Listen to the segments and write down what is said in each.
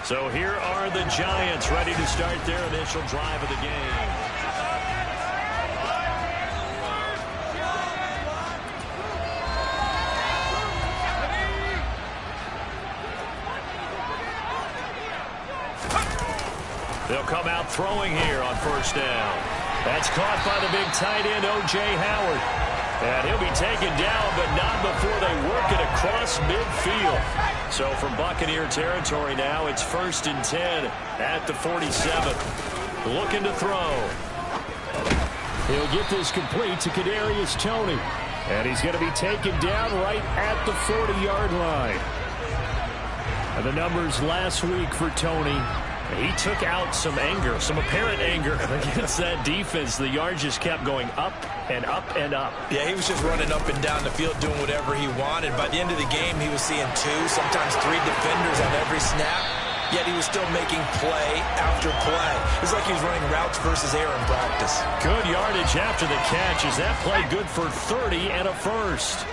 So here are the Giants ready to start their initial drive of the game. They'll come out throwing here on first down. That's caught by the big tight end, O.J. Howard. And he'll be taken down, but not before they work it across midfield. So from Buccaneer territory now, it's 1st and 10 at the 47. Looking to throw. He'll get this complete to Kadarius Toney. And he's going to be taken down right at the 40-yard line. And the numbers last week for Toney. He took out some anger, some apparent anger against that defense. The yards just kept going up and up and up. Yeah, he was just running up and down the field doing whatever he wanted. By the end of the game, he was seeing 2, sometimes 3 defenders on every snap. Yet he was still making play after play. It was like he was running routes versus air in practice. Good yardage after the catch. Is that play good for 30 and a first?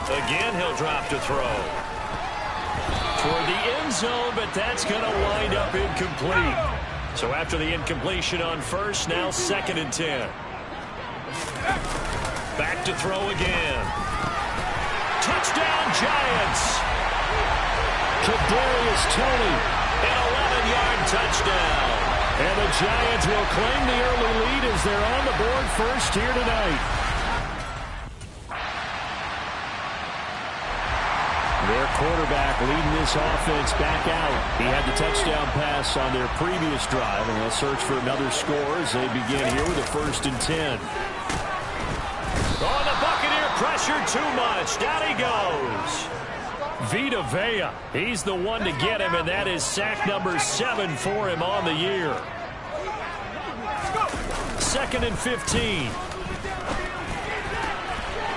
Again, he'll drop to throw. Toward the end zone, but that's going to wind up incomplete. So after the incompletion on first, now 2nd and 10. Back to throw again. Touchdown, Giants. Kadarius Toney, an 11-yard touchdown. And the Giants will claim the early lead as they're on the board first here tonight. Their quarterback leading this offense back out. He had the touchdown pass on their previous drive, and they'll search for another score as they begin here with a 1st and 10. Oh, the Buccaneer pressure too much. Down he goes. Vita Vea, he's the one to get him, and that is sack number 7 for him on the year. 2nd and 15.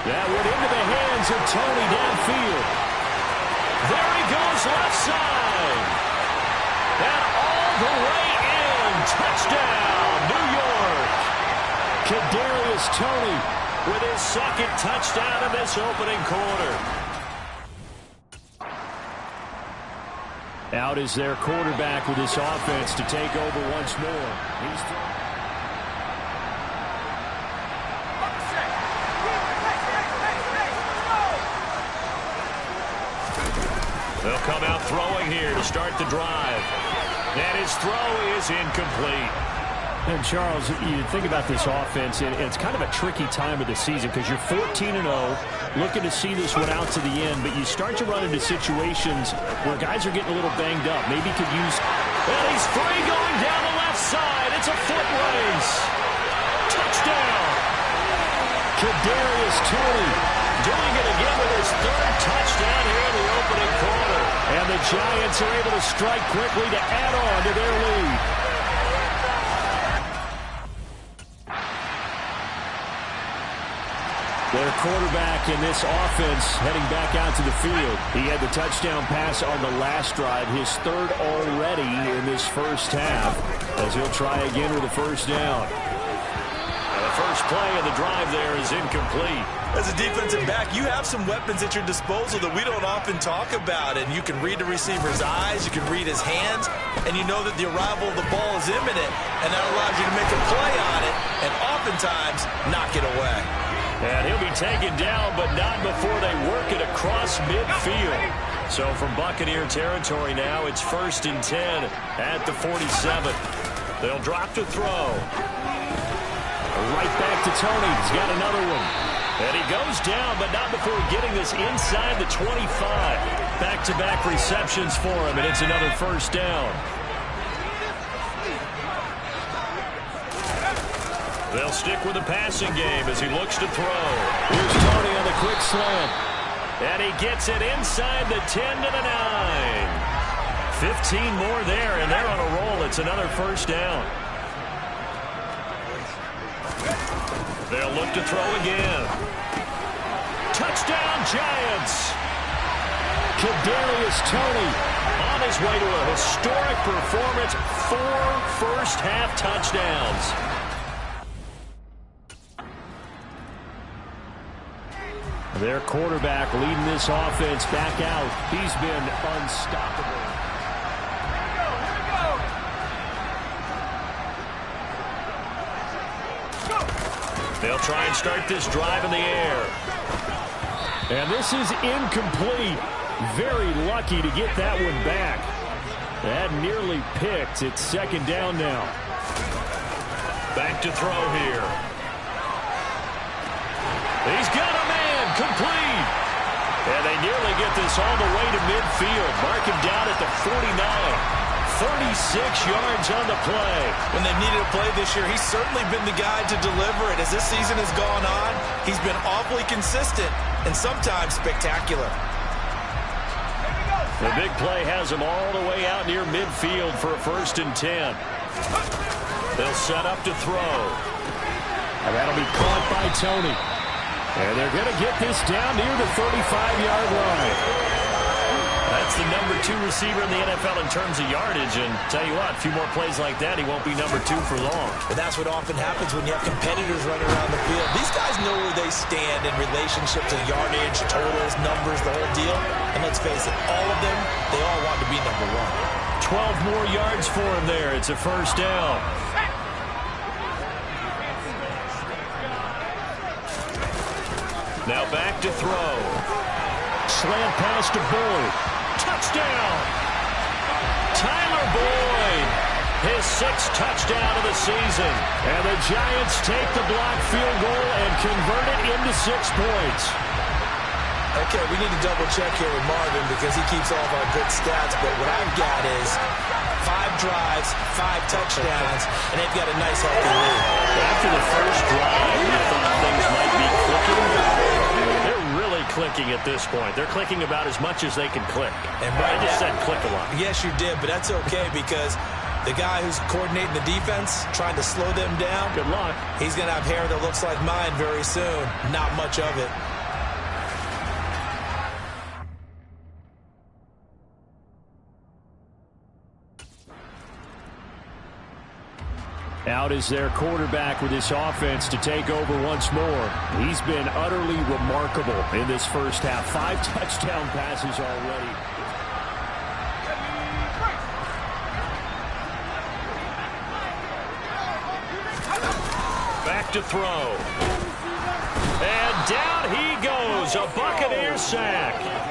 That went into the hands of Toney downfield. There he goes left side. And all the way in. Touchdown, New York. Kadarius Toney with his 2nd touchdown in this opening quarter. Out is their quarterback with this offense to take over once more. They'll come out throwing here to start the drive. And his throw is incomplete. And Charles, you think about this offense, and it's kind of a tricky time of the season because you're 14-0, looking to see this one out to the end, but you start to run into situations where guys are getting a little banged up. Maybe could use... And he's free going down the left side. It's a foot race. Touchdown. Kadarius Toney doing it again with his 3rd touchdown here in the opening quarter. And the Giants are able to strike quickly to add on to their lead. Their quarterback in this offense heading back out to the field. He had the touchdown pass on the last drive, his 3rd already in this first half, as he'll try again with a 1st down. And the first play of the drive there is incomplete. As a defensive back, you have some weapons at your disposal that we don't often talk about. And you can read the receiver's eyes, you can read his hands, and you know that the arrival of the ball is imminent. And that allows you to make a play on it and oftentimes knock it away. And he'll be taken down, but not before they work it across midfield. So from Buccaneer territory now, it's 1st and 10 at the 47. They'll drop to throw. Right back to Toney. He's got another one. And he goes down, but not before getting this inside the 25. Back-to-back receptions for him, and it's another 1st down. They'll stick with the passing game as he looks to throw. Here's Toney on the quick slant. And he gets it inside the 10 to the 9. 15 more there, and they're on a roll. It's another 1st down. They'll look to throw again. Touchdown, Giants. Kadarius Toney on his way to a historic performance. 4 first-half touchdowns. Their quarterback leading this offense back out. He's been unstoppable. They'll try and start this drive in the air. And this is incomplete. Very lucky to get that one back. That nearly picked. It's second down now. Back to throw here. He's got a man. Complete. And they nearly get this all the way to midfield. Mark him down at the 49. 36 yards on the play. When they've needed a play this year, he's certainly been the guy to deliver it. As this season has gone on, he's been awfully consistent and sometimes spectacular. The big play has him all the way out near midfield for a 1st and 10. They'll set up to throw. And that'll be caught by Tony. And they're going to get this down near the 35-yard line. That's the number 2 receiver in the NFL in terms of yardage. And tell you what, a few more plays like that, he won't be number 2 for long. And that's what often happens when you have competitors running around the field. These guys know where they stand in relationship to yardage, totals, numbers, the whole deal. And let's face it, all of them, they all want to be number 1. 12 more yards for him there. It's a 1st down. Now back to throw. Slant pass to Boyd. Touchdown! Tyler Boyd, his 6th touchdown of the season. And the Giants take the blocked field goal and convert it into 6 points. Okay, we need to double-check here with Marvin because he keeps all of our good stats. But what I've got is 5 drives, 5 touchdowns, and they've got a nice, healthy lead. After the first drive, we thought things might be clicking. They're really clicking at this point. They're clicking about as much as they can click. And I just said click a lot. Yes, you did, but that's okay because the guy who's coordinating the defense, trying to slow them down, good luck. He's going to have hair that looks like mine very soon. Not much of it. Out is their quarterback with this offense to take over once more. He's been utterly remarkable in this first half. 5 touchdown passes already. Back to throw. And down he goes. A Buccaneer sack.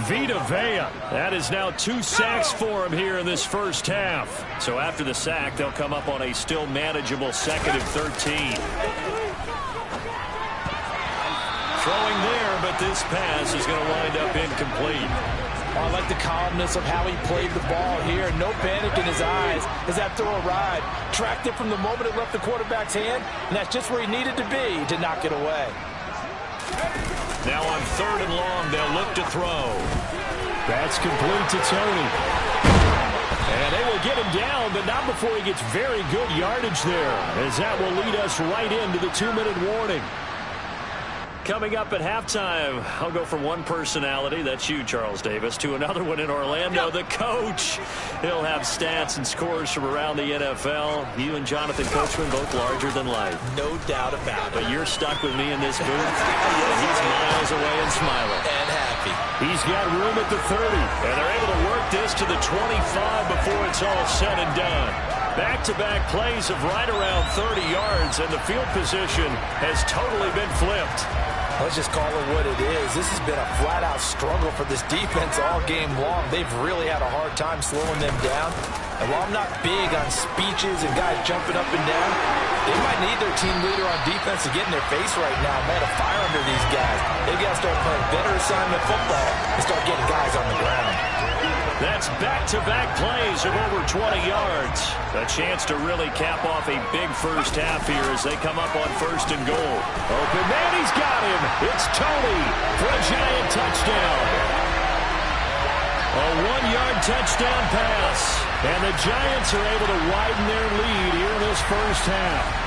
Vita Vea. That is now 2 sacks for him here in this first half. So after the sack, they'll come up on a still manageable 2nd and 13. Throwing there, but this pass is going to wind up incomplete. I like the calmness of how he played the ball here. No panic in his eyes as that throw arrived. Tracked it from the moment it left the quarterback's hand, and that's just where he needed to be to knock it away. Now on 3rd and long, they'll look to throw. That's complete to Tony. And they will get him down, but not before he gets very good yardage there, as that will lead us right into the 2-minute warning. Coming up at halftime, I'll go from one personality, that's you, Charles Davis, to another one in Orlando, the coach. He'll have stats and scores from around the NFL. You and Jonathan Coachman, both larger than life. No doubt about it. But you're stuck with me in this booth. He's miles away and smiling. And happy. He's got room at the 30, and they're able to work this to the 25 before it's all said and done. Back-to-back plays of right around 30 yards, and the field position has totally been flipped. Let's just call it what it is. This has been a flat-out struggle for this defense all game long. They've really had a hard time slowing them down. And while I'm not big on speeches and guys jumping up and down, they might need their team leader on defense to get in their face right now. Light a fire under these guys. They've got to start playing better assignment football and start getting guys on the ground. That's back-to-back plays of over 20 yards. A chance to really cap off a big first half here as they come up on 1st and goal. Open man, he's got him. It's Tony for a Giant touchdown. A 1-yard touchdown pass. And the Giants are able to widen their lead here in this first half.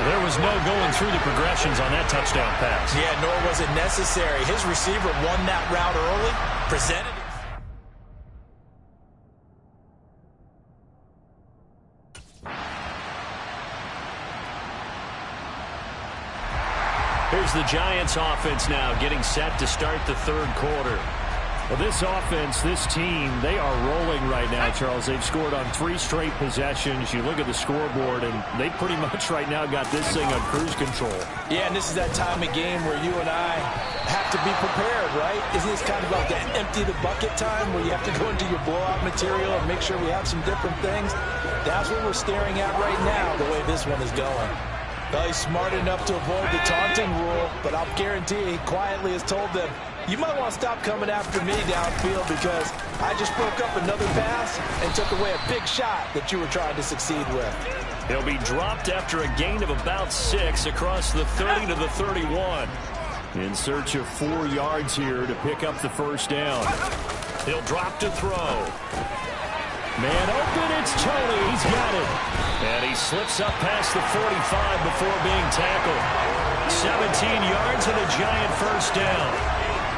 There was no going through the progressions on that touchdown pass. Yeah, nor was it necessary. His receiver won that route early, presented it. Here's the Giants offense now getting set to start the third quarter. Well, this offense, this team, they are rolling right now, Charles. They've scored on 3 straight possessions. You look at the scoreboard, and they pretty much right now got this thing on cruise control. Yeah, and this is that time of game where you and I have to be prepared, right? Isn't this kind of like that empty the bucket time where you have to go into your blowout material and make sure we have some different things? That's what we're staring at right now, the way this one is going. Well, he's smart enough to avoid the taunting rule, but I'll guarantee he quietly has told them, you might want to stop coming after me downfield because I just broke up another pass and took away a big shot that you were trying to succeed with. He'll be dropped after a gain of about 6 across the 30 to the 31. In search of 4 yards here to pick up the first down. He'll drop to throw. Man open, it's Tony. He's got it. And he slips up past the 45 before being tackled. 17 yards and a Giant first down.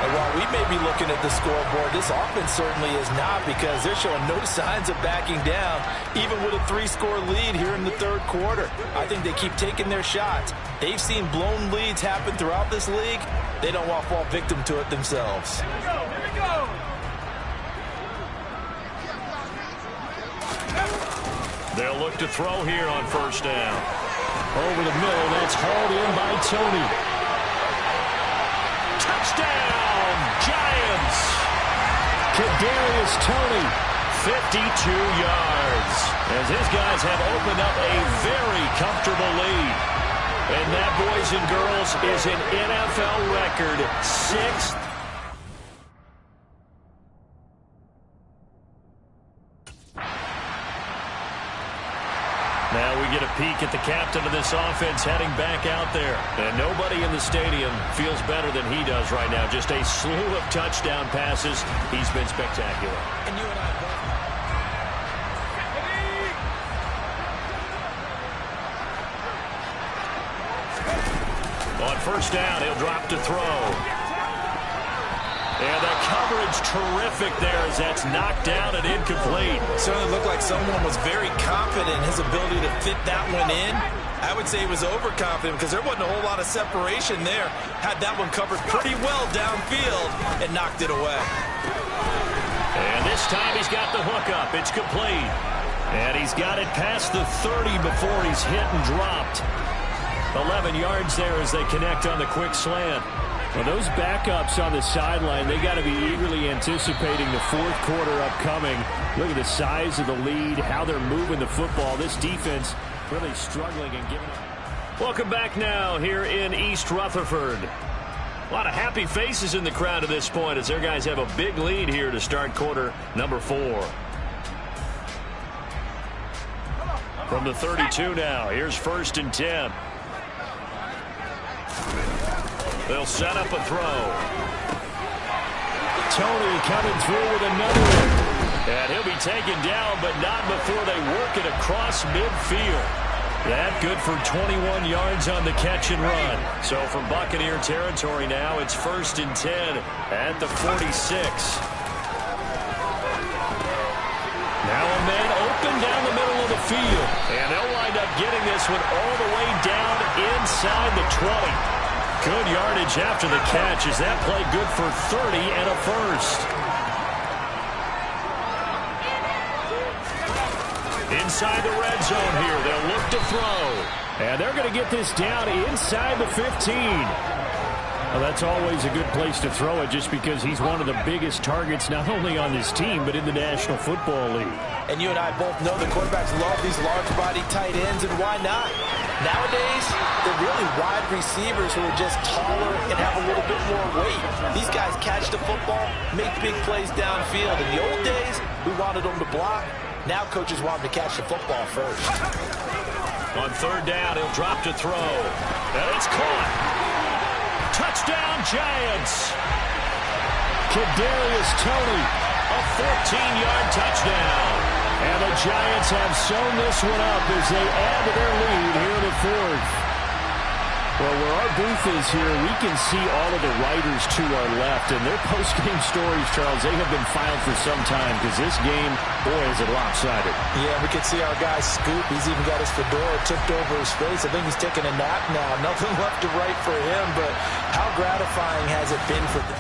And while we may be looking at the scoreboard, this offense certainly is not because they're showing no signs of backing down, even with a 3-score lead here in the third quarter. I think they keep taking their shots. They've seen blown leads happen throughout this league. They don't want to fall victim to it themselves. Here we go. They'll look to throw here on first down. Over the middle, that's hauled in by Tony. Touchdown, Giants! Kadarius Toney, 52 yards. As his guys have opened up a very comfortable lead. And that, boys and girls, is an NFL record 6th. Now we get a peek at the captain of this offense heading back out there. And nobody in the stadium feels better than he does right now. Just a slew of touchdown passes. He's been spectacular. And you and I both. On first down, he'll drop to throw. And the coverage terrific there as that's knocked down and incomplete. Certainly looked like someone was very confident in his ability to fit that one in. I would say he was overconfident because there wasn't a whole lot of separation there. Had that one covered pretty well downfield and knocked it away. And this time he's got the hook up. It's complete. And he's got it past the 30 before he's hit and dropped. 11 yards there as they connect on the quick slant. Well, those backups on the sideline, they got to be eagerly anticipating the fourth quarter upcoming. Look at the size of the lead, how they're moving the football. This defense really struggling and giving up. Welcome back now here in East Rutherford. A lot of happy faces in the crowd at this point as their guys have a big lead here to start quarter number 4. From the 32 now, here's 1st and 10. They'll set up a throw. Tony coming through with another one. And he'll be taken down, but not before they work it across midfield. That good for 21 yards on the catch and run. So from Buccaneer territory now, it's 1st and 10 at the 46. Now a man open down the middle of the field. And they'll wind up getting this one all the way down inside the 20. Good yardage after the catch as that play good for 30 and a first. Inside the red zone here, they'll look to throw. And they're going to get this down inside the 15. Well, that's always a good place to throw it just because he's one of the biggest targets not only on this team but in the National Football League. And you and I both know the quarterbacks love these large-body tight ends, and why not? Nowadays, they're really wide receivers who are just taller and have a little bit more weight. These guys catch the football, make big plays downfield. In the old days, we wanted them to block. Now coaches want them to catch the football first. On 3rd down, he'll drop to throw. And it's caught. Touchdown, Giants. Kadarius Toney, a 14-yard touchdown. And the Giants have sewn this one up as they add to their lead here in the 4th. Well, where our booth is here, we can see all of the writers to our left, and their post-game stories, Charles, they have been filed for some time because this game, boy, is it lopsided. Yeah, we can see our guy Scoop. He's even got his fedora tipped over his face. I think he's taking a nap now. Nothing left to write for him, but how gratifying has it been for them?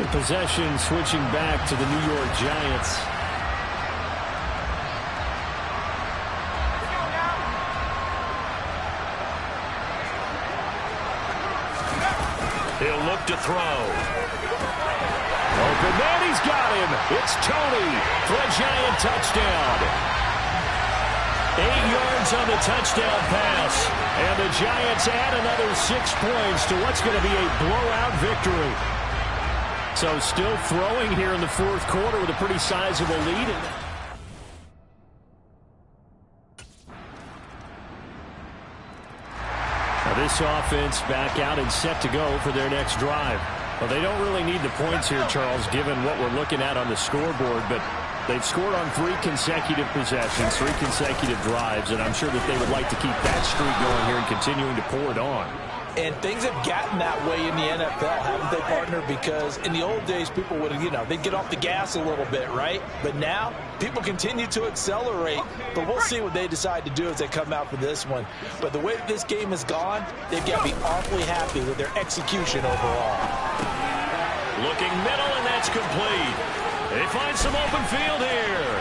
Possession switching back to the New York Giants. He'll look to throw. Open man, he's got him. It's Tony for a Giant touchdown. 8 yards on the touchdown pass. And the Giants add another 6 points to what's going to be a blowout victory. So still throwing here in the fourth quarter with a pretty sizable lead. Now this offense back out and set to go for their next drive. Well, they don't really need the points here, Charles, given what we're looking at on the scoreboard, but they've scored on 3 consecutive possessions, 3 consecutive drives, and I'm sure that they would like to keep that streak going here and continuing to pour it on. And things have gotten that way in the NFL, haven't they, partner? Because in the old days, people would, they'd get off the gas a little bit, right? But now, people continue to accelerate. But we'll see what they decide to do as they come out for this one. But the way that this game has gone, they've got to be awfully happy with their execution overall. Looking middle, and that's complete. They find some open field here.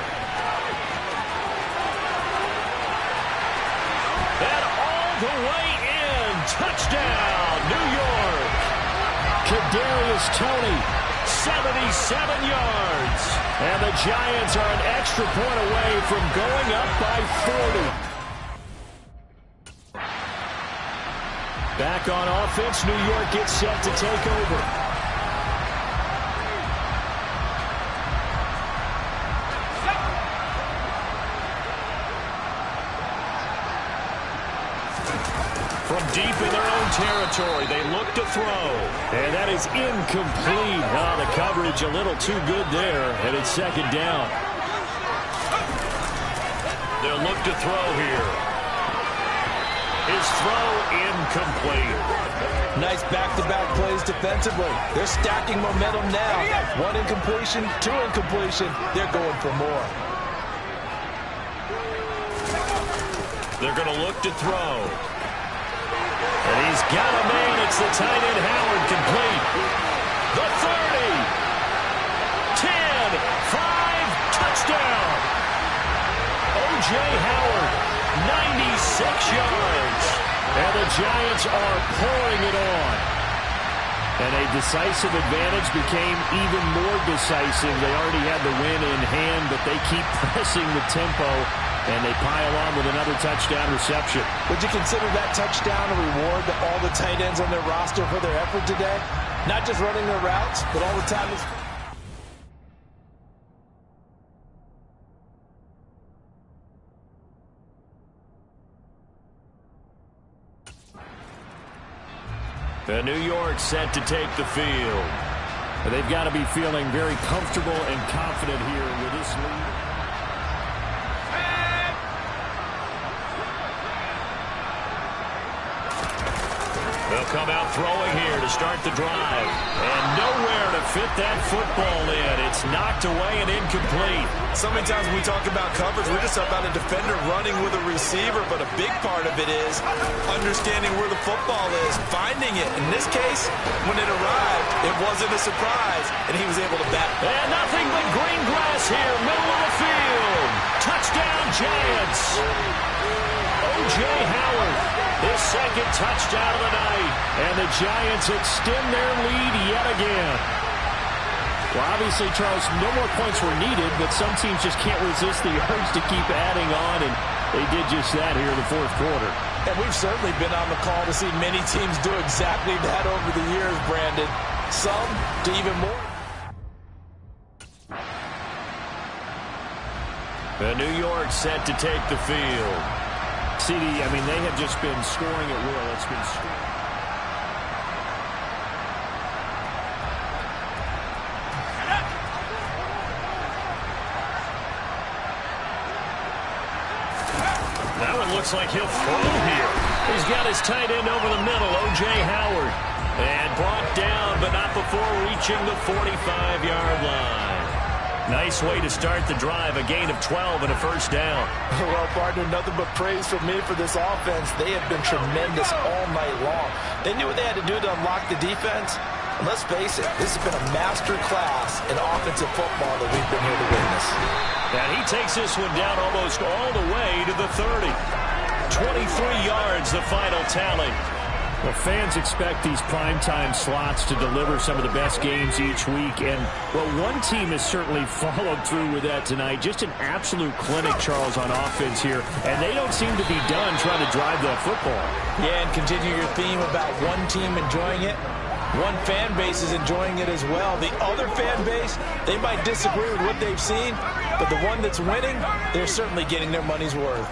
And all the way in. Touchdown, New York. Kadarius Toney, 77 yards. And the Giants are an extra point away from going up by 40. Back on offense, New York gets set to take over. From deep in their own territory, they look to throw. And that is incomplete. Oh, the coverage a little too good there, and it's second down. They'll look to throw here. His throw incomplete. Nice back-to-back plays defensively. They're stacking momentum now. 1 incompletion, 2 incompletion. They're going for more. They're going to look to throw. And he's got a man. It's the tight end Howard, complete. The 30. 10. 5. Touchdown. O.J. Howard, 96 yards. And the Giants are pouring it on. And a decisive advantage became even more decisive. They already had the win in hand, but they keep pressing the tempo. And they pile on with another touchdown reception. Would you consider that touchdown a reward to all the tight ends on their roster for their effort today? Not just running their routes, but all the time. The New York set to take the field. But they've got to be feeling very comfortable and confident here with this lead. They'll come out throwing here to start the drive. And nowhere to fit that football in. It's knocked away and incomplete. So many times when we talk about coverage, we're just about a defender running with a receiver, but a big part of it is understanding where the football is, finding it. In this case, when it arrived, it wasn't a surprise, and he was able to bat. And nothing but green grass here, middle of the field. Touchdown, Giants. O.J. Howard, his second touchdown of the night. And the Giants extend their lead yet again. Well, obviously, Charles, no more points were needed, but some teams just can't resist the urge to keep adding on, and they did just that here in the fourth quarter. And we've certainly been on the call to see many teams do exactly that over the years, Brandon. Some to even more. The New York set to take the field. CD, I mean, they have just been scoring at will. It's been scoring. looks like he'll throw here. He's got his tight end over the middle, O.J. Howard. And brought down, but not before reaching the 45-yard line. Nice way to start the drive, a gain of 12 and a first down. Well, partner, nothing but praise from me for this offense. They have been tremendous all night long. They knew what they had to do to unlock the defense. And let's face it, this has been a master class in offensive football that we've been here to witness. And he takes this one down almost all the way to the 30. 23 yards, the final tally. Well, fans expect these primetime slots to deliver some of the best games each week. And, well, one team has certainly followed through with that tonight. Just an absolute clinic, Charles, on offense here. And they don't seem to be done trying to drive that football. Yeah, and continue your theme about one team enjoying it. One fan base is enjoying it as well. The other fan base, they might disagree with what they've seen, but the one that's winning, they're certainly getting their money's worth.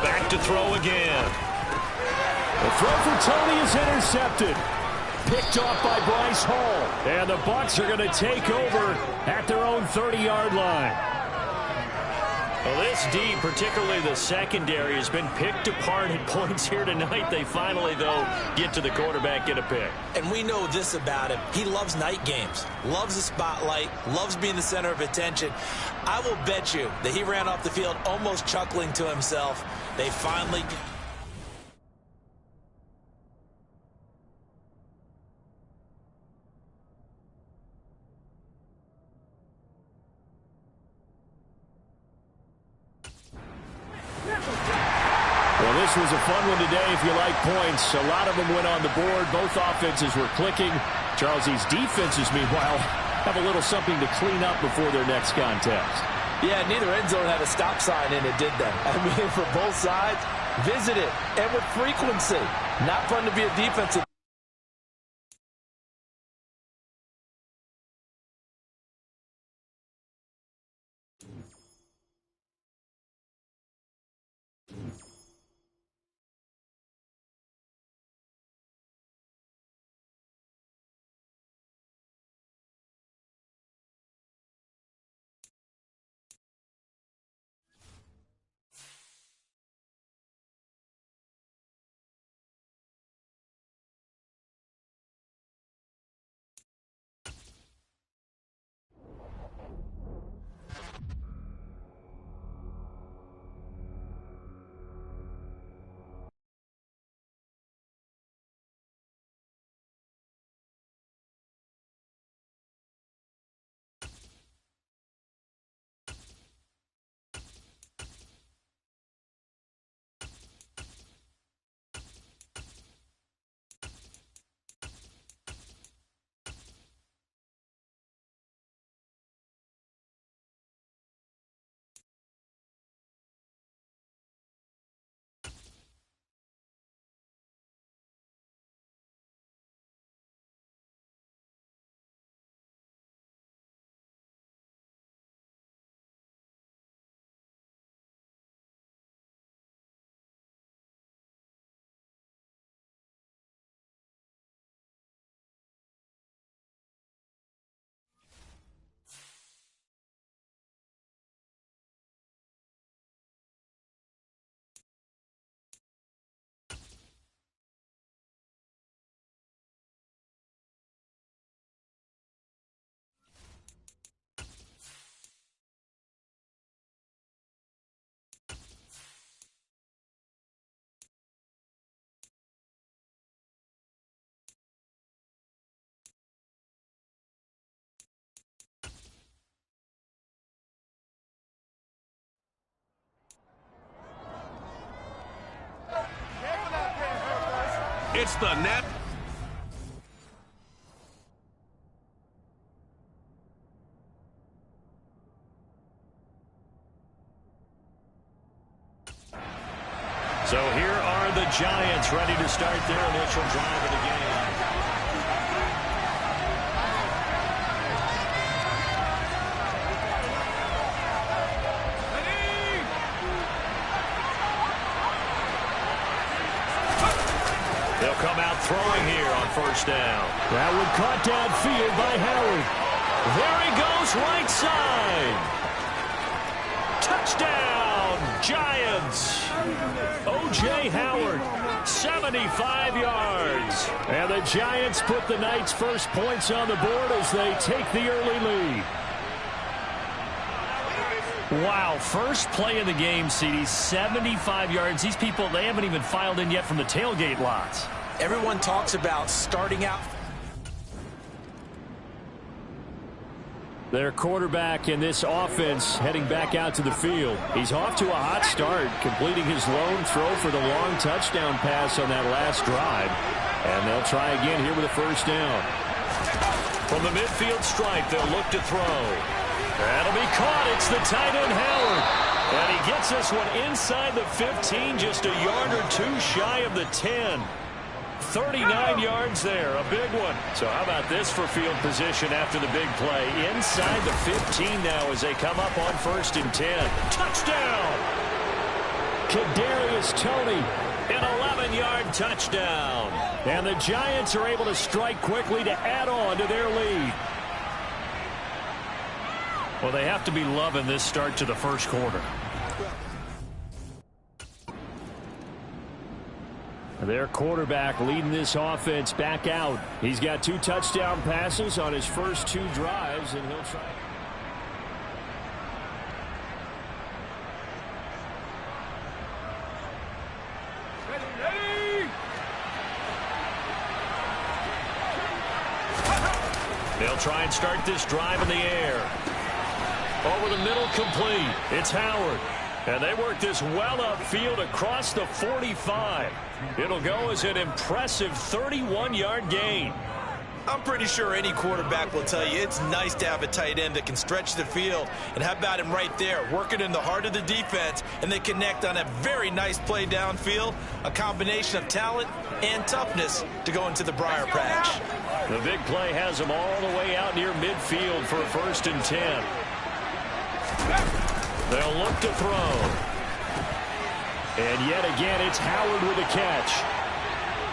Back to throw again. The throw for Tony is intercepted. Picked off by Bryce Hall. And the Bucs are going to take over at their own 30-yard line. Well, this D, particularly the secondary, has been picked apart at points here tonight. They finally, though, get to the quarterback, get a pick. And we know this about him. He loves night games, loves the spotlight, loves being the center of attention. I will bet you that he ran off the field almost chuckling to himself. They finally... Well, this was a fun one today if you like points. A lot of them went on the board. Both offenses were clicking. Charles, these defenses, meanwhile, have a little something to clean up before their next contest. Yeah, neither end zone had a stop sign in it, did they? I mean, for both sides, visit it, and with frequency. Not fun to be a defensive. It's the net. So here are the Giants ready to start their initial drive of the game. They'll come out throwing here on first down. That one caught downfield by Howard. There he goes, right side. Touchdown, Giants. O.J. Howard, 75 yards. And the Giants put the Knights' first points on the board as they take the early lead. Wow, first play of the game, CD, 75 yards. These people, they haven't even filed in yet from the tailgate lots. Everyone talks about starting out. Their quarterback in this offense heading back out to the field. He's off to a hot start, completing his lone throw for the long touchdown pass on that last drive. And they'll try again here with a first down. From the midfield stripe, they'll look to throw. That'll be caught. It's the tight end, Howard. And he gets this one inside the 15, just a yard or two shy of the 10. 39 yards there, a big one. So how about this for field position after the big play? Inside the 15 now as they come up on 1st and 10. Touchdown! Kadarius Toney, an 11-yard touchdown. and the Giants are able to strike quickly to add on to their lead. Well, they have to be loving this start to the first quarter. Their quarterback leading this offense back out. He's got 2 touchdown passes on his first 2 drives, and he'll try. They'll try and start this drive in the air. Over the middle, complete. It's Howard. And they work this well upfield across the 45. It'll go as an impressive 31-yard gain. I'm pretty sure any quarterback will tell you it's nice to have a tight end that can stretch the field. And how about him right there, working in the heart of the defense, and they connect on a very nice play downfield, a combination of talent and toughness to go into the briar patch. The big play has them all the way out near midfield for a 1st and 10. They'll look to throw. And yet again, it's Howard with a catch.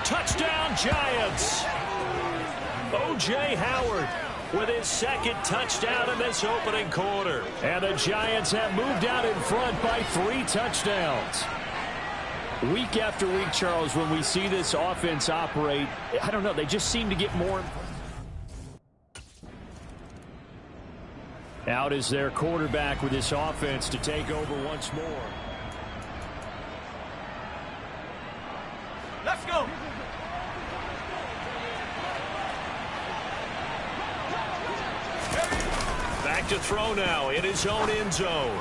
Touchdown, Giants! O.J. Howard with his 2nd touchdown in this opening quarter. And the Giants have moved out in front by 3 touchdowns. Week after week, Charles, when we see this offense operate, I don't know, they just seem to get more. Out is their quarterback with this offense to take over once more. Let's go! Back to throw now in his own end zone.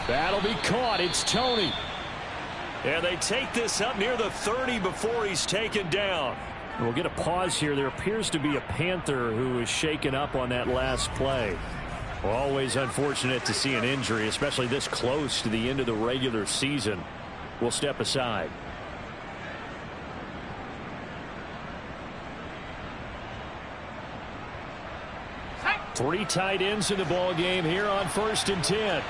That'll be caught. It's Toney. And they take this up near the 30 before he's taken down. We'll get a pause here. There appears to be a Panther who is shaken up on that last play. Well, always unfortunate to see an injury, especially this close to the end of the regular season. We'll step aside. Three tight ends in the ball game here on 1st and 10.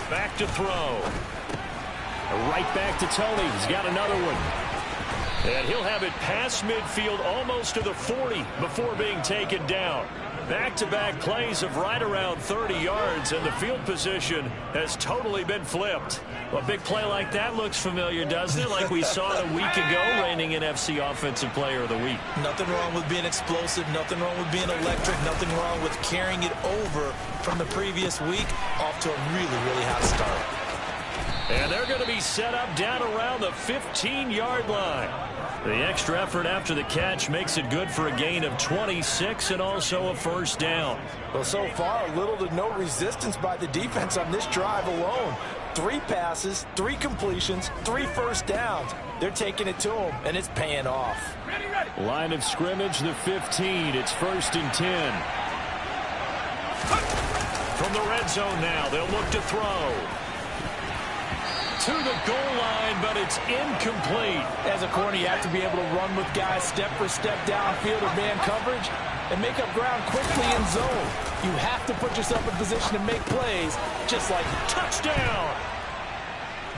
Back to throw. Right back to Toney. He's got another one. And he'll have it past midfield almost to the 40 before being taken down. Back-to-back plays of right around 30 yards, and the field position has totally been flipped. Well, a big play like that looks familiar, doesn't it? Like we saw it a week ago, reigning NFC Offensive Player of the Week. Nothing wrong with being explosive, nothing wrong with being electric, nothing wrong with carrying it over from the previous week off to a really, really hot start. And they're going to be set up down around the 15-yard line. The extra effort after the catch makes it good for a gain of 26 and also a 1st down. Well, so far, little to no resistance by the defense on this drive alone. 3 passes, 3 completions, 3 first downs. They're taking it to them, and it's paying off. Line of scrimmage, the 15. It's 1st and 10. From the red zone now, they'll look to throw. To the goal line, but it's incomplete. As a corner, you have to be able to run with guys step for step downfield or man coverage and make up ground quickly in zone. You have to put yourself in position to make plays, just like touchdown.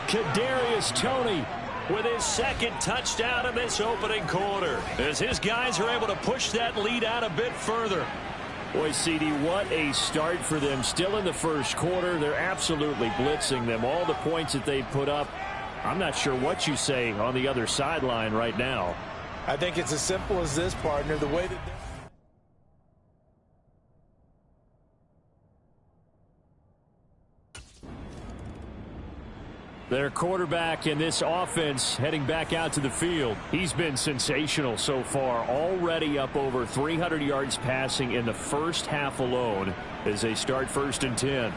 Kadarius Toney with his 2nd touchdown in this opening quarter, as his guys are able to push that lead out a bit further. Boy, CD, what a start for them. Still in the first quarter. They're absolutely blitzing them. All the points that they put up, I'm not sure what you say on the other sideline right now. I think it's as simple as this, partner. The way that their quarterback in this offense heading back out to the field. He's been sensational so far, already up over 300 yards passing in the first half alone as they start 1st and 10.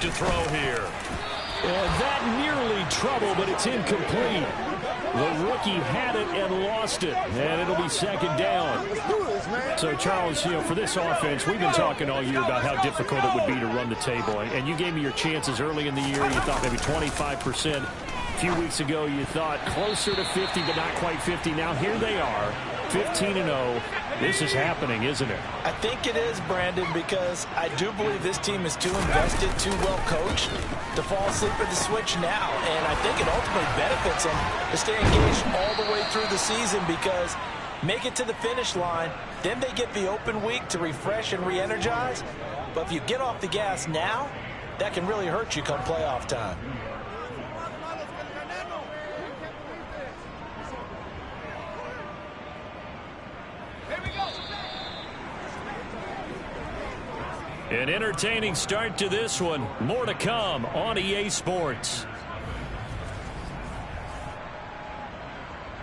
to throw here. And that nearly trouble, but it's incomplete. The rookie had it and lost it, and it'll be second down. So, Charles, for this offense, we've been talking all year about how difficult it would be to run the table. And you gave me your chances early in the year. You thought maybe 25%. A few weeks ago, you thought closer to 50, but not quite 50. Now, here they are, 15-0. This is happening, isn't it? I think it is, Brandon, because I do believe this team is too invested, too well coached to fall asleep at the switch now. And I think it ultimately benefits them to stay engaged all the way through the season, because make it to the finish line, then they get the open week to refresh and re-energize. But if you get off the gas now, that can really hurt you come playoff time. An entertaining start to this one. More to come on EA Sports.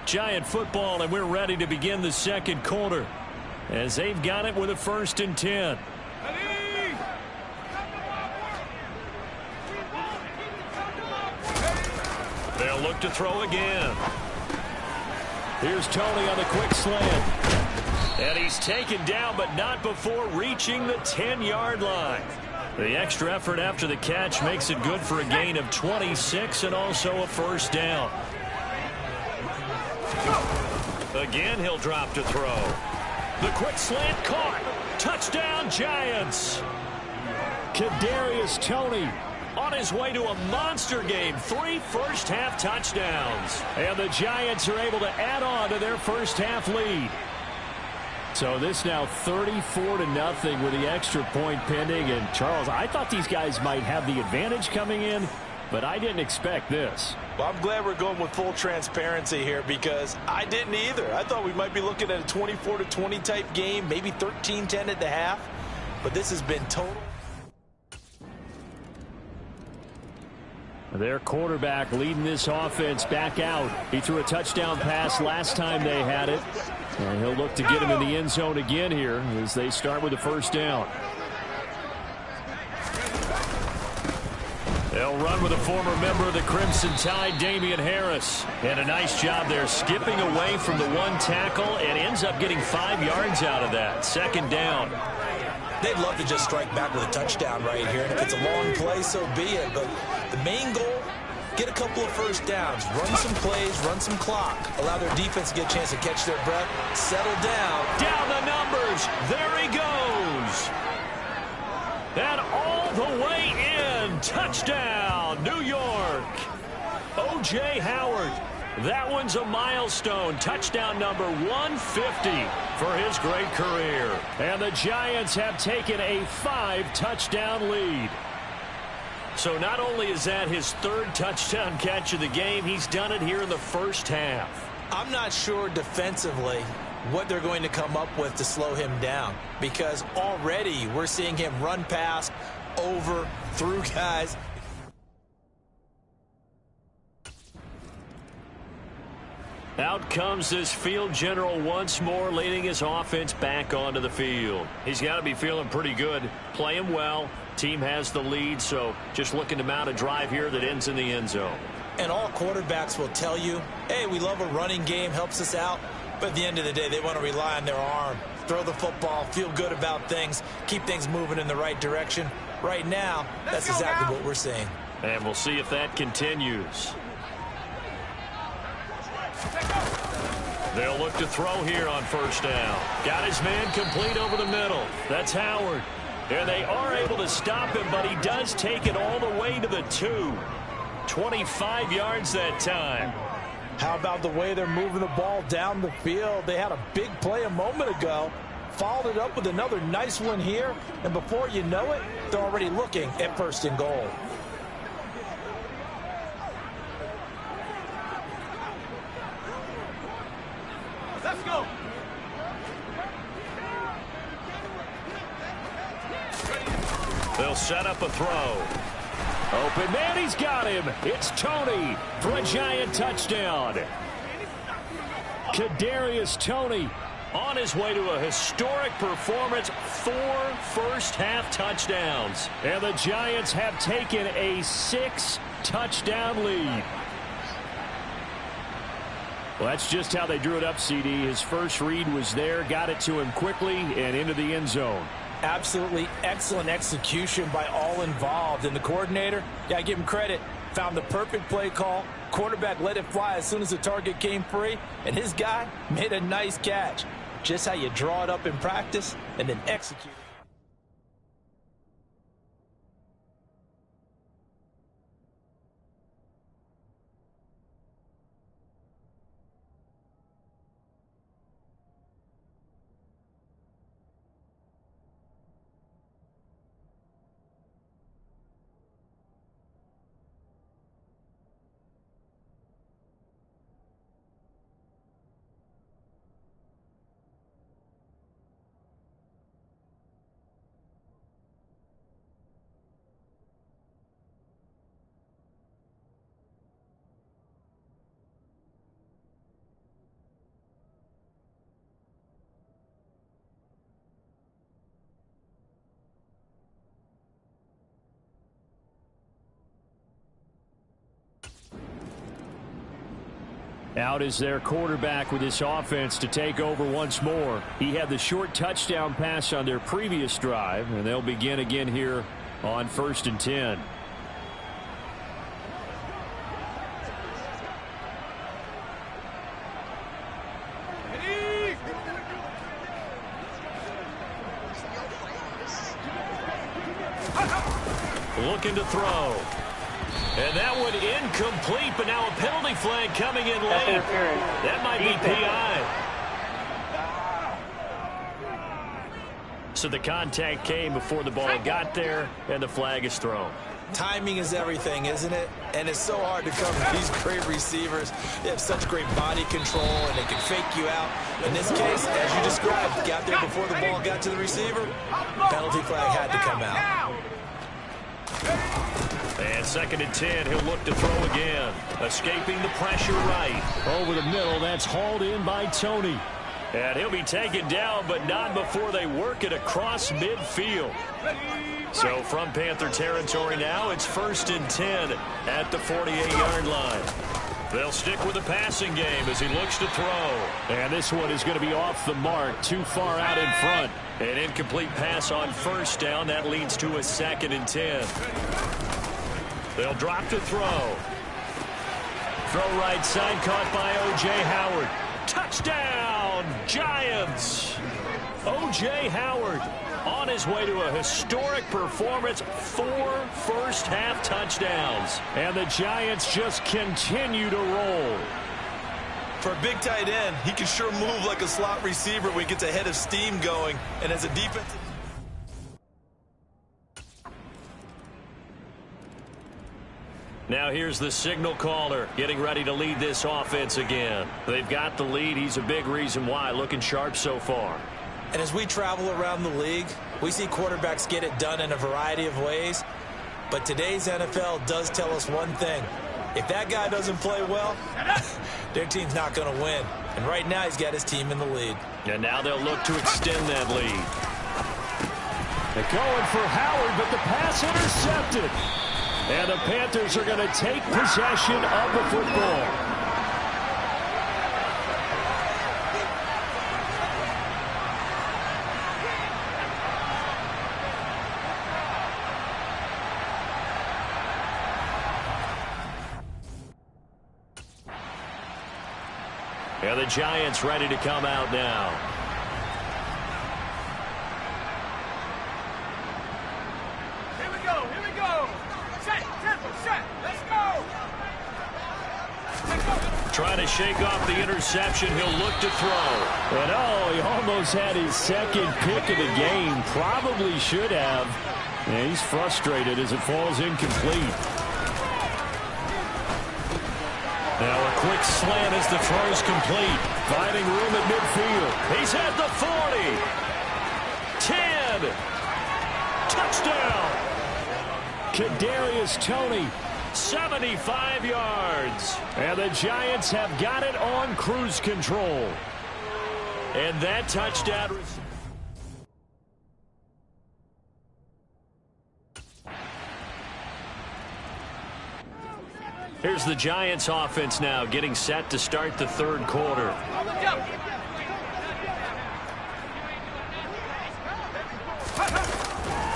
Giant football, and we're ready to begin the second quarter as they've got it with a 1st and 10. They'll look to throw again. Here's Tony on the quick slant. And he's taken down, but not before reaching the 10-yard line. The extra effort after the catch makes it good for a gain of 26 and also a 1st down. Again, he'll drop to throw. The quick slant caught. Touchdown, Giants. Kadarius Toney on his way to a monster game. 3 first-half touchdowns. And the Giants are able to add on to their first-half lead. So this now 34-0 with the extra point pending. And, Charles, I thought these guys might have the advantage coming in, but I didn't expect this. Well, I'm glad we're going with full transparency here, because I didn't either. I thought we might be looking at a 24-20 type game, maybe 13-10 at the half. But this has been total. Their quarterback leading this offense back out. He threw a touchdown pass last time they had it. And he'll look to get him in the end zone again here as they start with the 1st down. They'll run with a former member of the Crimson Tide, Damian Harris. And a nice job there skipping away from the one tackle and ends up getting 5 yards out of that. 2nd down. They'd love to just strike back with a touchdown right here. And if it's a long play, so be it. But the main goal, get a couple of 1st downs, run some plays, run some clock, allow their defense to get a chance to catch their breath, settle down. Down the numbers. There he goes. And all the way in. Touchdown, New York. O.J. Howard. That one's a milestone. Touchdown number 150 for his great career. And the Giants have taken a 5-touchdown lead. So not only is that his 3rd touchdown catch of the game, he's done it here in the first half. I'm not sure defensively what they're going to come up with to slow him down, because already we're seeing him run past, over, through guys. Out comes this field general once more, leading his offense back onto the field. He's got to be feeling pretty good, playing well. Team has the lead, so just looking to mount a drive here that ends in the end zone. And all quarterbacks will tell you, hey, we love a running game, helps us out. But at the end of the day, they want to rely on their arm, throw the football, feel good about things, keep things moving in the right direction. Right now, that's exactly what we're seeing. And we'll see if that continues. They'll look to throw here on 1st down. Got his man complete over the middle. That's Howard. And they are able to stop him, but he does take it all the way to the 2. 25 yards that time. How about the way they're moving the ball down the field? They had a big play a moment ago, followed it up with another nice one here, and before you know it, they're already looking at 1st and goal. Let's go. They'll set up a throw. Open man, he's got him. It's Toney for a Giant touchdown. Kadarius Toney on his way to a historic performance, 4 first-half touchdowns. And the Giants have taken a 6-touchdown lead. Well, that's just how they drew it up, CD. His first read was there, got it to him quickly, and into the end zone. Absolutely excellent execution by all involved. And the coordinator, yeah, give him credit, found the perfect play call. Quarterback let it fly as soon as the target came free, and his guy made a nice catch. Just how you draw it up in practice and then execute it. Out is their quarterback with this offense to take over once more. He had the short touchdown pass on their previous drive, and they'll begin again here on 1st and 10. Looking to throw. And that one incomplete, but now a penalty flag coming in late. That might be PI. So the contact came before the ball got there, and the flag is thrown. Timing is everything, isn't it? And it's so hard to cover these great receivers. They have such great body control, and they can fake you out. In this case, as you described, got there before the ball got to the receiver. Penalty flag had to come out. And 2nd and 10, he'll look to throw again. Escaping the pressure right. Over the middle, that's hauled in by Tony. And he'll be taken down, but not before they work it across midfield. So from Panther territory now, it's 1st and 10 at the 48-yard line. They'll stick with the passing game as he looks to throw. And this one is going to be off the mark, too far out in front. An incomplete pass on 1st down. That leads to a 2nd and 10. They'll drop to throw. Throw right side, caught by O.J. Howard. Touchdown, Giants! O.J. Howard on his way to a historic performance, 4 first-half touchdowns. And the Giants just continue to roll. For a big tight end, he can sure move like a slot receiver when he gets a head of steam going. And as a defensive... Now here's the signal caller getting ready to lead this offense again. They've got the lead. He's a big reason why. Looking sharp so far. And as we travel around the league, we see quarterbacks get it done in a variety of ways. But today's NFL does tell us one thing. If that guy doesn't play well, their team's not going to win. And right now he's got his team in the lead. And now they'll look to extend that lead. They're going for Howard, but the pass intercepted. And the Panthers are going to take possession of the football. And the Giants ready to come out now. Here we go, here we go. Set, tempo, set, let's go. Trying to shake off the interception. He'll look to throw. And oh, he almost had his second pick of the game. Probably should have. And he's frustrated as it falls incomplete. Now a quick slant as the throw's complete. Finding room at midfield. He's at the 40. 10. Touchdown. Kadarius Toney. 75 yards. And the Giants have got it on cruise control. And that touchdown. Here's the Giants offense now getting set to start the third quarter.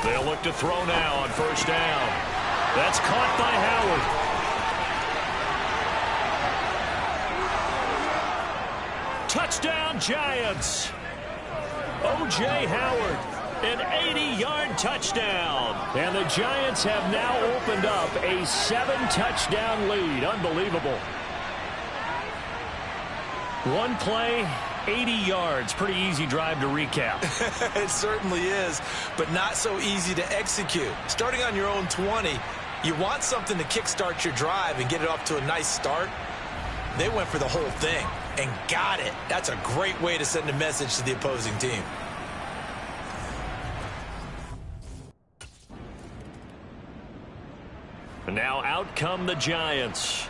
They'll look to throw now on first down. That's caught by Howard. Touchdown Giants. O.J. Howard, an 80-yard touchdown. And the Giants have now opened up a 7-touchdown lead. Unbelievable. One play, 80 yards. Pretty easy drive to recap. It certainly is, but not so easy to execute. Starting on your own 20, you want something to kickstart your drive and get it off to a nice start. They went for the whole thing and got it. That's a great way to send a message to the opposing team. And now out come the Giants.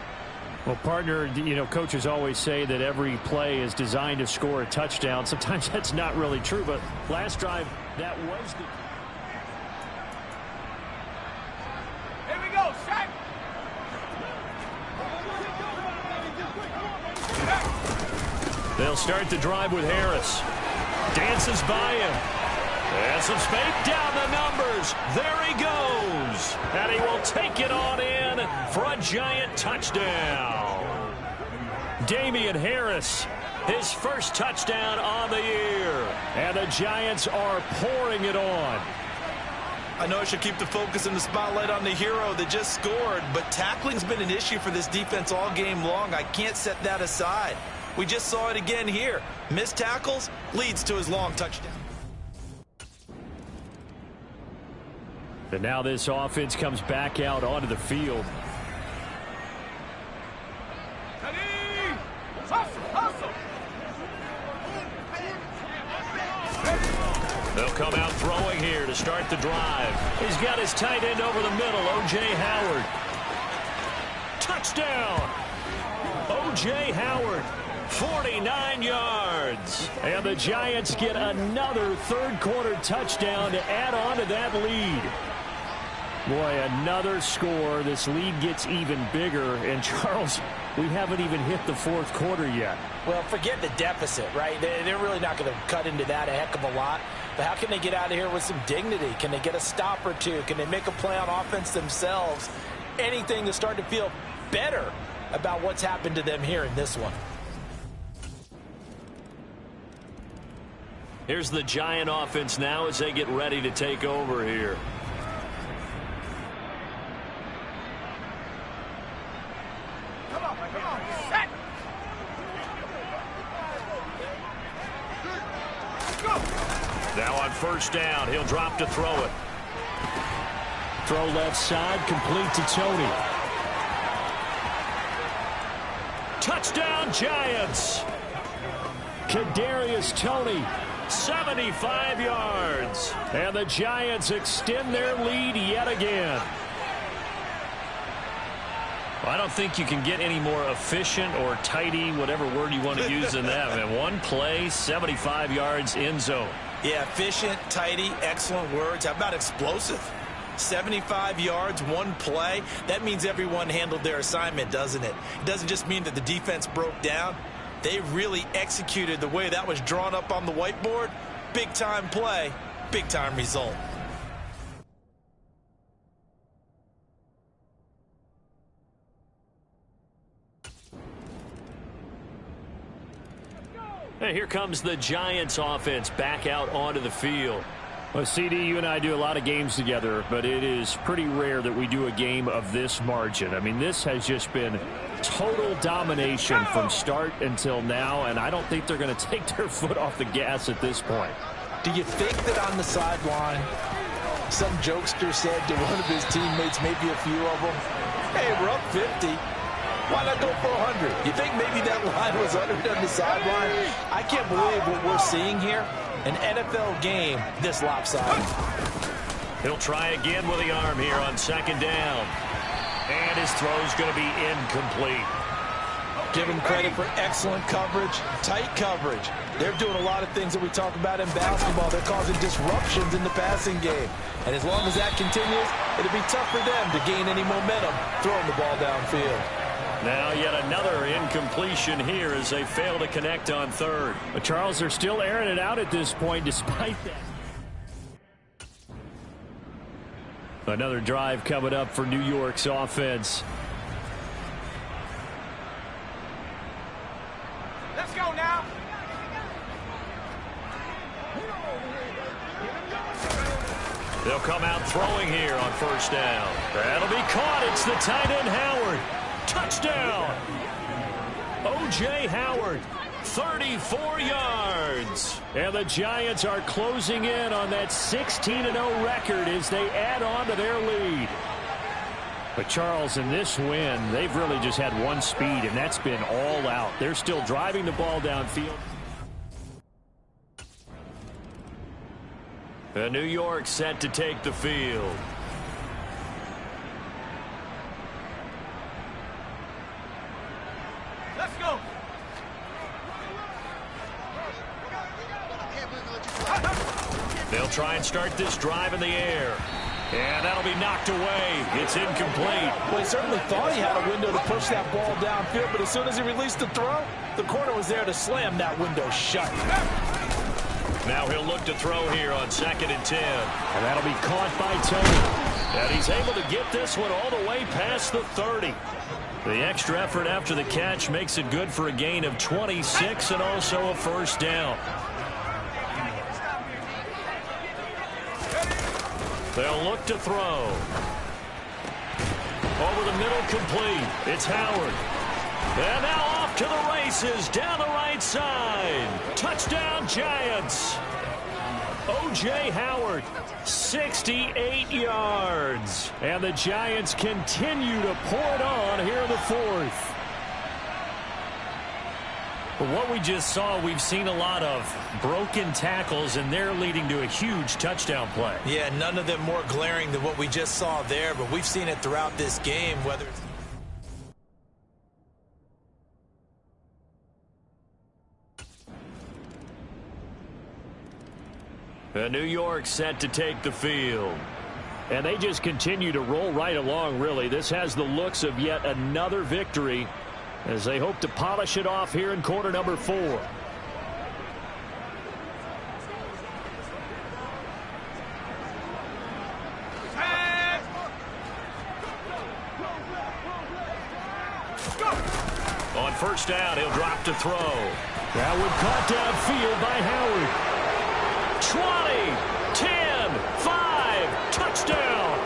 Well, partner, you know, coaches always say that every play is designed to score a touchdown. Sometimes that's not really true, but last drive, that was the... Here we go, Shaq. They'll start the drive with Harris. Dances by him. And some space down the numbers. There he goes. And he will take it on in for a Giant touchdown. Damian Harris, his first touchdown on the year. And the Giants are pouring it on. I know I should keep the focus and the spotlight on the hero that just scored, but tackling's been an issue for this defense all game long. I can't set that aside. We just saw it again here. Missed tackles leads to his long touchdown. And now this offense comes back out onto the field. They'll come out throwing here to start the drive. He's got his tight end over the middle, O.J. Howard. Touchdown! O.J. Howard, 49 yards. And the Giants get another third-quarter touchdown to add on to that lead. Boy, another score. This lead gets even bigger. And, Charles, we haven't even hit the fourth quarter yet. Well, forget the deficit, right? They're really not going to cut into that a heck of a lot. But how can they get out of here with some dignity? Can they get a stop or two? Can they make a play on offense themselves? Anything to start to feel better about what's happened to them here in this one. Here's the Giant offense now as they get ready to take over here. Now on first down, he'll drop to throw it. Throw left side, complete to Tony. Touchdown, Giants! Kadarius Toney, 75 yards. and the Giants extend their lead yet again. I don't think you can get any more efficient or tidy, whatever word you want to use in that. And one play, 75 yards in zone. Yeah, efficient, tidy, excellent words. How about explosive? 75 yards, one play. That means everyone handled their assignment, doesn't it? It doesn't just mean that the defense broke down. They really executed the way that was drawn up on the whiteboard. Big-time play, big-time result. And here comes the Giants offense back out onto the field. Well, CD, you and I do a lot of games together, but it is pretty rare that we do a game of this margin. I mean, this has just been total domination from start until now, and I don't think they're going to take their foot off the gas at this point. Do you think that on the sideline, some jokester said to one of his teammates, maybe a few of them, hey, we're up 50. Why not go for 100? You think maybe that line was uttered on the sideline? I can't believe what we're seeing here. An NFL game this lopsided. He'll try again with the arm here on second down. And his throw's going to be incomplete. Give them credit for excellent coverage, tight coverage. They're doing a lot of things that we talk about in basketball. They're causing disruptions in the passing game. And as long as that continues, it'll be tough for them to gain any momentum throwing the ball downfield. Now yet another incompletion here as they fail to connect on third. But Charles, they're still airing it out at this point despite that. Another drive coming up for New York's offense. Let's go now. They'll come out throwing here on first down. That'll be caught. It's the tight end Howard. Touchdown. O.J. Howard, 34 yards. And the Giants are closing in on that 16-0 record as they add on to their lead. But Charles, in this win, they've really just had one speed, and that's been all out. They're still driving the ball downfield. New York set to take the field. Let's go. They'll try and start this drive in the air. And that'll be knocked away. It's incomplete. Well, he certainly thought he had a window to push that ball downfield, but as soon as he released the throw, the corner was there to slam that window shut. Now he'll look to throw here on 2nd and 10. And that'll be caught by Tony. And he's able to get this one all the way past the 30. The extra effort after the catch makes it good for a gain of 26 and also a first down. They'll look to throw. Over the middle, complete. It's Howard. And now off to the races down the right side. Touchdown, Giants. O.J. Howard, 68 yards. And the Giants continue to pour it on here in the fourth. But what we just saw, we've seen a lot of broken tackles, and they're leading to a huge touchdown play. Yeah, none of them more glaring than what we just saw there, but we've seen it throughout this game, whether it's New York set to take the field. And they just continue to roll right along, really. This has the looks of yet another victory as they hope to polish it off here in quarter number 4. On first down, he'll drop to throw. That one caught downfield by Howard. 20, 10, 5, touchdown.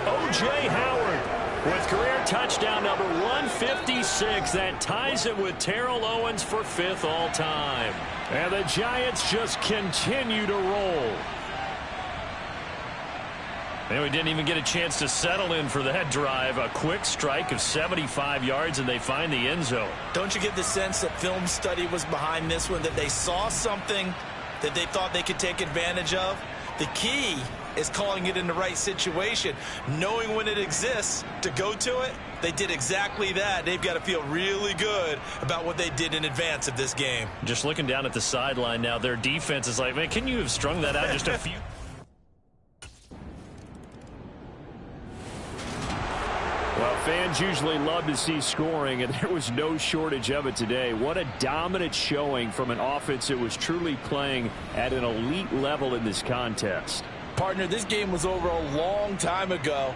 O.J. Howard with career touchdown number 156. That ties him with Terrell Owens for 5th all time. And the Giants just continue to roll. And we didn't even get a chance to settle in for that drive. A quick strike of 75 yards, and they find the end zone. Don't you get the sense that film study was behind this one, that they saw something that they thought they could take advantage of? The key is calling it in the right situation, knowing when it exists to go to it. They did exactly that. They've got to feel really good about what they did in advance of this game. Just looking down at the sideline now, their defense is like, man, can you have strung that out just a few? Well, fans usually love to see scoring, and there was no shortage of it today. What a dominant showing from an offense that was truly playing at an elite level in this contest. Partner, this game was over a long time ago,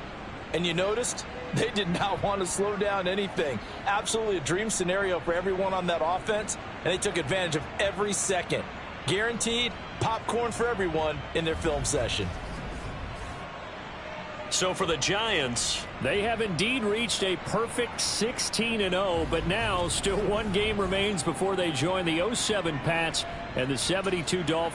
and you noticed they did not want to slow down anything. Absolutely a dream scenario for everyone on that offense, and they took advantage of every second. Guaranteed popcorn for everyone in their film session. So for the Giants, they have indeed reached a perfect 16-0, but now still one game remains before they join the 07 Pats and the 72 Dolphins.